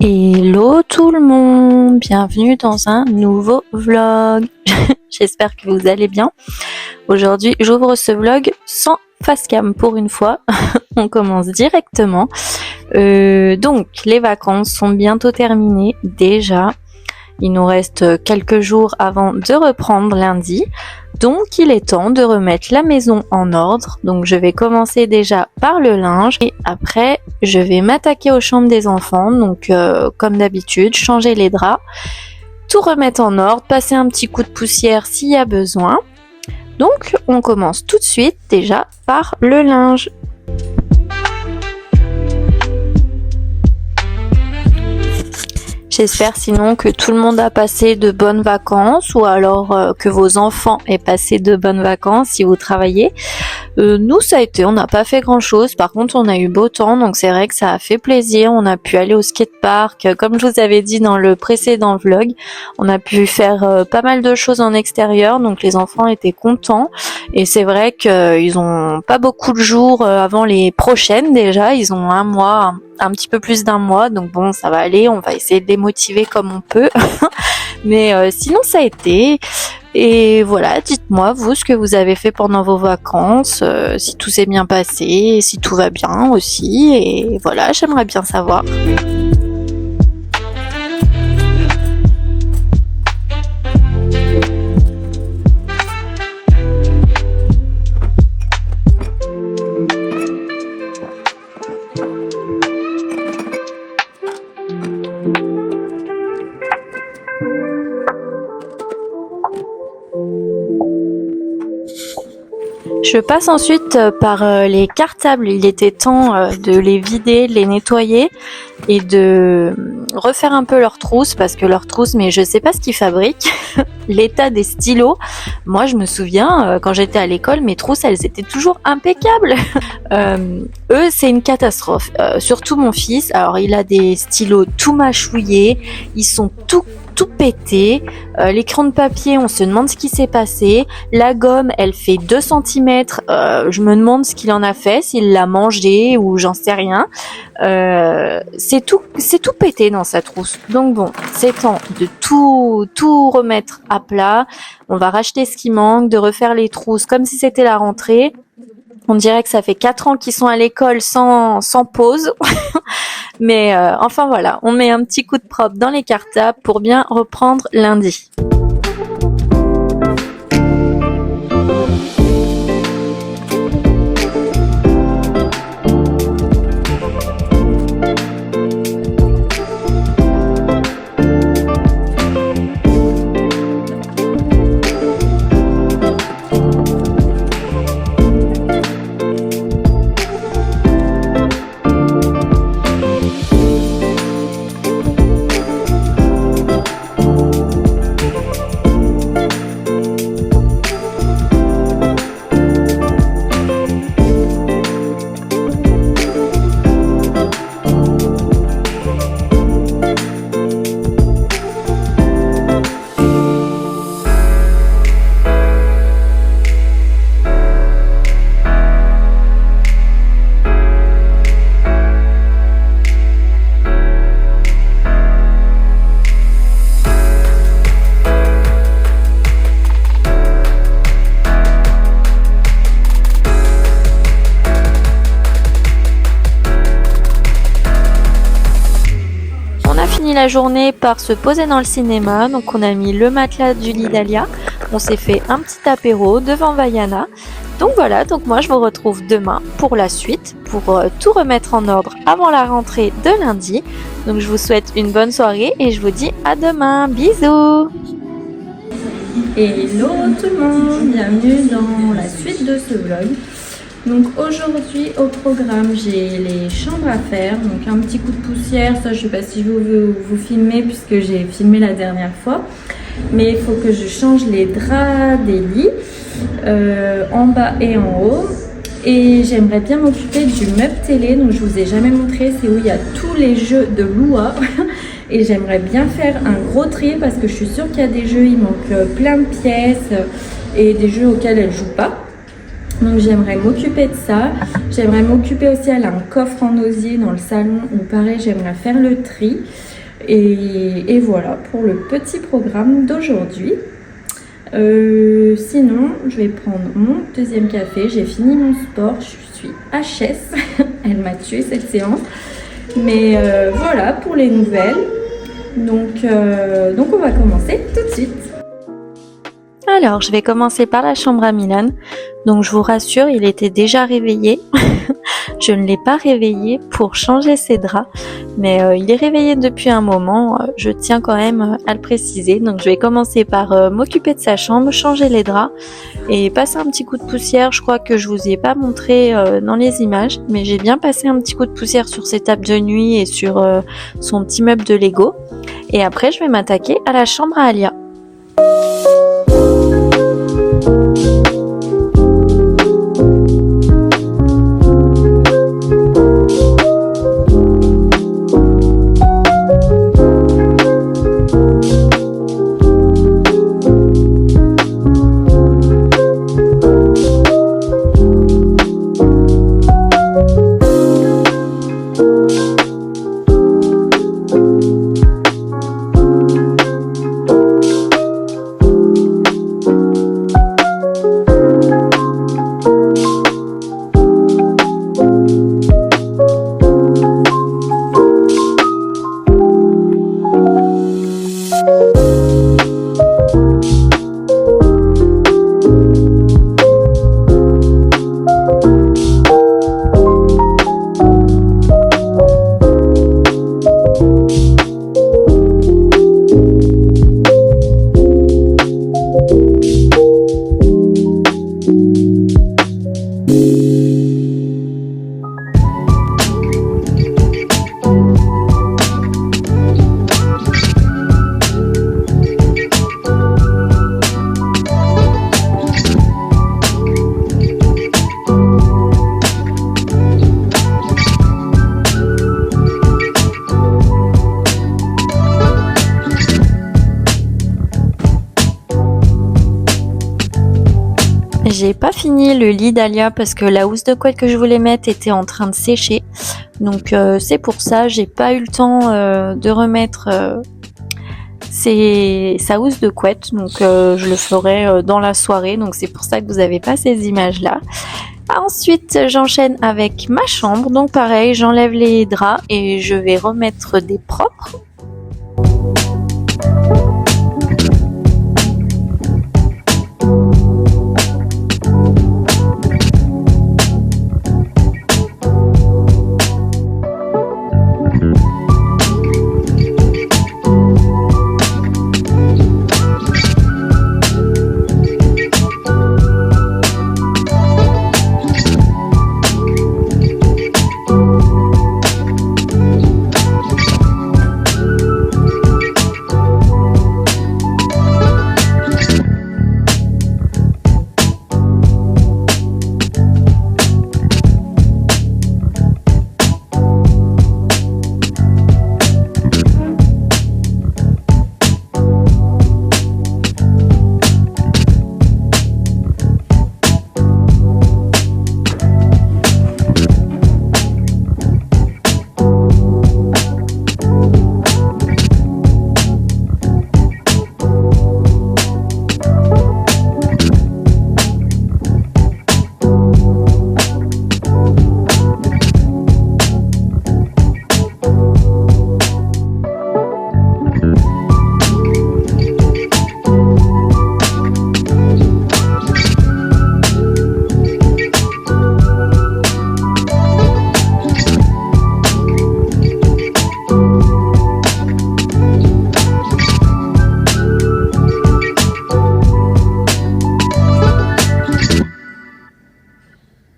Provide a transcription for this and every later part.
Hello tout le monde, bienvenue dans un nouveau vlog. J'espère que vous allez bien. Aujourd'hui, j'ouvre ce vlog sans facecam pour une fois. On commence directement. Donc, les vacances sont bientôt terminées déjà. Il nous reste quelques jours avant de reprendre lundi. Donc il est temps de remettre la maison en ordre. Donc je vais commencer déjà par le linge et après je vais m'attaquer aux chambres des enfants. Donc comme d'habitude, changer les draps, tout remettre en ordre, passer un petit coup de poussière s'il y a besoin. Donc on commence tout de suite déjà par le linge. J'espère sinon que tout le monde a passé de bonnes vacances ou alors que vos enfants aient passé de bonnes vacances si vous travaillez. Nous ça a été, on n'a pas fait grand chose, par contre on a eu beau temps donc c'est vrai que ça a fait plaisir, on a pu aller au skatepark, comme je vous avais dit dans le précédent vlog, on a pu faire pas mal de choses en extérieur donc les enfants étaient contents et c'est vrai qu'ils ont pas beaucoup de jours avant les prochaines déjà, ils ont un mois, un petit peu plus d'un mois donc bon ça va aller, on va essayer de les motiver comme on peut mais sinon ça a été. Et voilà, dites-moi vous ce que vous avez fait pendant vos vacances, si tout s'est bien passé, si tout va bien aussi, et voilà, j'aimerais bien savoir. Je passe ensuite par les cartables, il était temps de les vider, de les nettoyer et de refaire un peu leurs trousses parce que leurs trousses, mais je sais pas ce qu'ils fabriquent, l'état des stylos, moi je me souviens quand j'étais à l'école, mes trousses elles étaient toujours impeccables. Eux c'est une catastrophe, surtout mon fils, alors il a des stylos tout mâchouillés, ils sont tout pété, l'écran de papier on se demande ce qui s'est passé, la gomme elle fait 2 cm, je me demande ce qu'il en a fait, s'il l'a mangé ou j'en sais rien, c'est tout pété dans sa trousse, donc bon c'est temps de tout remettre à plat, on va racheter ce qui manque, de refaire les trousses comme si c'était la rentrée. On dirait que ça fait 4 ans qu'ils sont à l'école sans pause. Mais enfin voilà, on met un petit coup de propre dans les cartables pour bien reprendre lundi. La journée par se poser dans le cinéma, donc on a mis le matelas du lit d'Alia, on s'est fait un petit apéro devant Vaiana, donc voilà, donc moi je vous retrouve demain pour la suite, pour tout remettre en ordre avant la rentrée de lundi, donc je vous souhaite une bonne soirée et je vous dis à demain, bisous. Hello tout le monde, bienvenue dans la suite de ce vlog. Donc aujourd'hui au programme j'ai les chambres à faire, donc un petit coup de poussière, ça je sais pas si je veux vous filmer puisque j'ai filmé la dernière fois, mais il faut que je change les draps des lits en bas et en haut, et j'aimerais bien m'occuper du meuble télé, donc je vous ai jamais montré, c'est où il y a tous les jeux de Lua et j'aimerais bien faire un gros tri parce que je suis sûre qu'il y a des jeux, il manque plein de pièces et des jeux auxquels elle joue pas. Donc j'aimerais m'occuper de ça. J'aimerais m'occuper aussi, elle a un coffre en osier dans le salon où pareil j'aimerais faire le tri. Et voilà pour le petit programme d'aujourd'hui. Sinon je vais prendre mon deuxième café. J'ai fini mon sport, je suis HS. Elle m'a tué cette séance. Mais voilà pour les nouvelles. Donc on va commencer tout de suite. Alors, je vais commencer par la chambre à Milan. Donc, je vous rassure, il était déjà réveillé. Je ne l'ai pas réveillé pour changer ses draps, mais il est réveillé depuis un moment. Je tiens quand même à le préciser. Donc, je vais commencer par m'occuper de sa chambre, changer les draps et passer un petit coup de poussière. Je crois que je vous ai pas montré dans les images, mais j'ai bien passé un petit coup de poussière sur ses tables de nuit et sur son petit meuble de Lego. Et après, je vais m'attaquer à la chambre à Alia. J'ai pas fini le lit d'Alia parce que la housse de couette que je voulais mettre était en train de sécher. Donc c'est pour ça, j'ai pas eu le temps de remettre sa housse de couette. Donc je le ferai dans la soirée. Donc c'est pour ça que vous avez pas ces images là. Ensuite j'enchaîne avec ma chambre. Donc pareil, j'enlève les draps et je vais remettre des propres.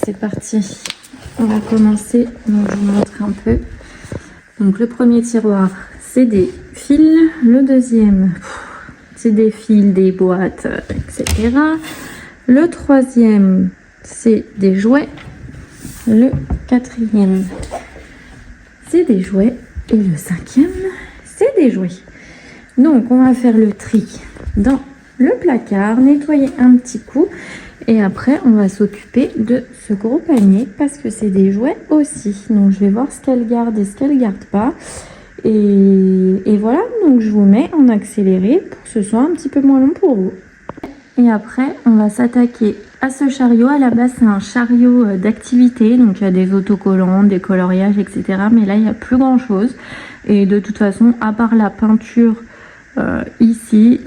C'est parti, on va commencer. Donc je vous montre un peu. Donc le premier tiroir c'est des fils, le deuxième c'est des fils, des boîtes, etc. Le troisième c'est des jouets, le quatrième c'est des jouets et le cinquième c'est des jouets. Donc on va faire le tri dans le placard, nettoyer un petit coup et après on va s'occuper de ce gros panier parce que c'est des jouets aussi. Donc je vais voir ce qu'elle garde et ce qu'elle garde pas. Et voilà, donc je vous mets en accéléré pour que ce soit un petit peu moins long pour vous. Et après, on va s'attaquer à ce chariot. À la base, c'est un chariot d'activité, donc il y a des autocollants, des coloriages, etc. Mais là, il n'y a plus grand chose. Et de toute façon, à part la peinture ici,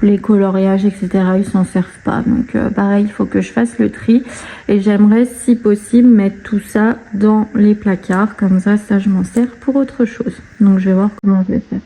les coloriages, etc., ils s'en servent pas. Donc pareil, il faut que je fasse le tri. Et j'aimerais, si possible, mettre tout ça dans les placards. Comme ça, je m'en sers pour autre chose. Donc je vais voir comment je vais faire.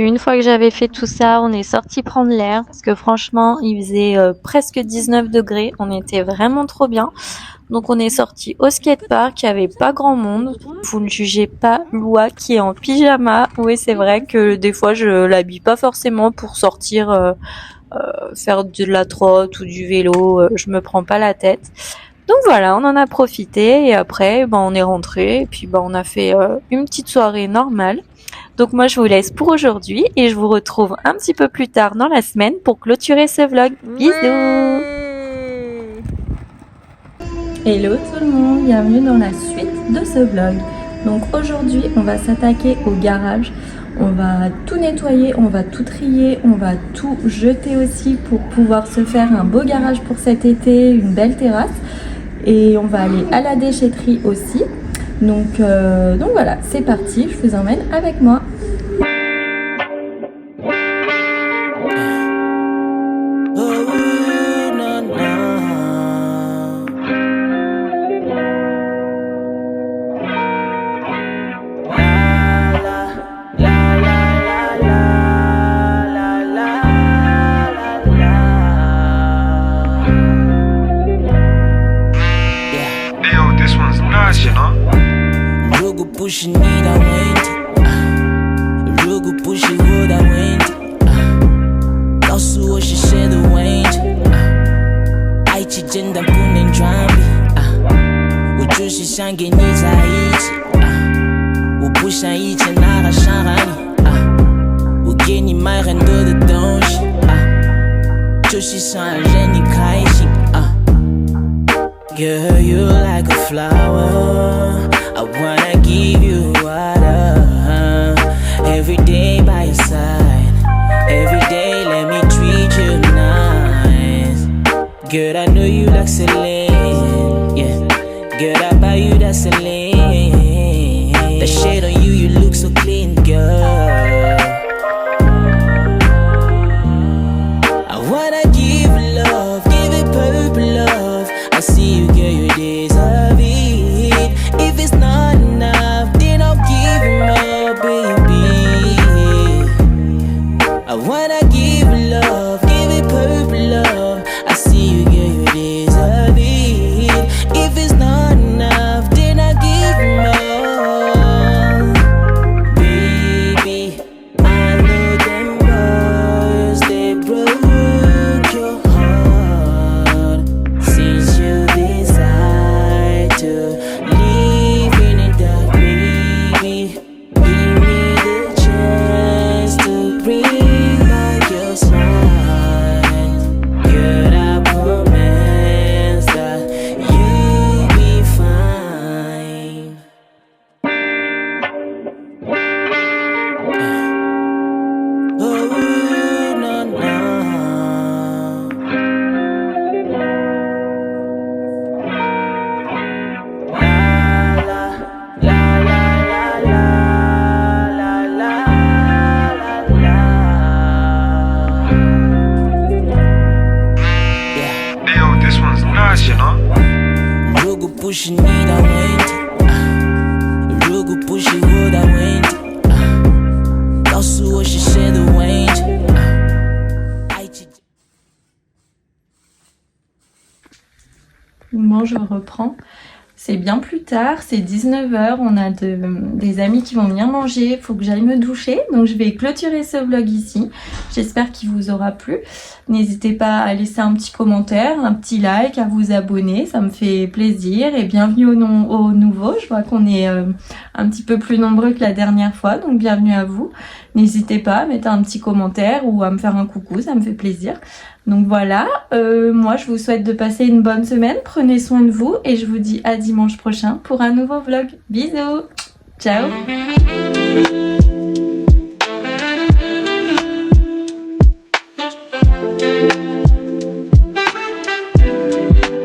Une fois que j'avais fait tout ça, on est sorti prendre l'air parce que franchement, il faisait presque 19 degrés. On était vraiment trop bien. Donc on est sorti au skatepark, il n'y avait pas grand monde. Vous ne jugez pas Loua qui est en pyjama. Oui, c'est vrai que des fois je l'habille pas forcément pour sortir faire de la trotte ou du vélo. Je me prends pas la tête. Donc voilà, on en a profité et après on est rentré et puis on a fait une petite soirée normale. Donc moi je vous laisse pour aujourd'hui et je vous retrouve un petit peu plus tard dans la semaine pour clôturer ce vlog. Bisous. Hello tout le monde, bienvenue dans la suite de ce vlog. Donc aujourd'hui on va s'attaquer au garage. On va tout nettoyer, on va tout trier, on va tout jeter aussi pour pouvoir se faire un beau garage pour cet été, une belle terrasse. Et on va aller à la déchetterie aussi. Donc voilà, c'est parti, je vous emmène avec moi. Pushing it away, rugu pushi wood away. Kasu oshi shedu wenje. Aichi jenda kunen drambi. Ujushi shange niza ichi. Upusha ichi nara sharani. Ugeni mairendo de donji. Jushi shange kaishi. Girl, you like a flower. I wanna give you water every day by your side. Every day let me treat you nice. Girl, I know you like Celine. Yeah, girl, I buy you that Celine. The shade on you, you look so clean, girl. I wanna give love, give it purple love. I see you, girl, you deserve it. If it's not enough, then I'll give it more, baby. I wanna give love, give it purple love. I see you, girl, you deserve it. If it's not enough, then I'll give it more, baby. I know them boys, they broke your heart. Since you decide to pushing it away, rugu pushi wood away. Kasu oshi shedu wenje. Bon, je reprends. C'est bien plus tard, c'est 19h, on a des amis qui vont venir manger, il faut que j'aille me doucher, donc je vais clôturer ce vlog ici. J'espère qu'il vous aura plu. N'hésitez pas à laisser un petit commentaire, un petit like, à vous abonner, ça me fait plaisir. Et bienvenue aux nouveaux, je vois qu'on est un petit peu plus nombreux que la dernière fois, donc bienvenue à vous. N'hésitez pas à mettre un petit commentaire ou à me faire un coucou, ça me fait plaisir. Donc voilà, moi je vous souhaite de passer une bonne semaine, prenez soin de vous et je vous dis à dimanche prochain pour un nouveau vlog. Bisous, ciao.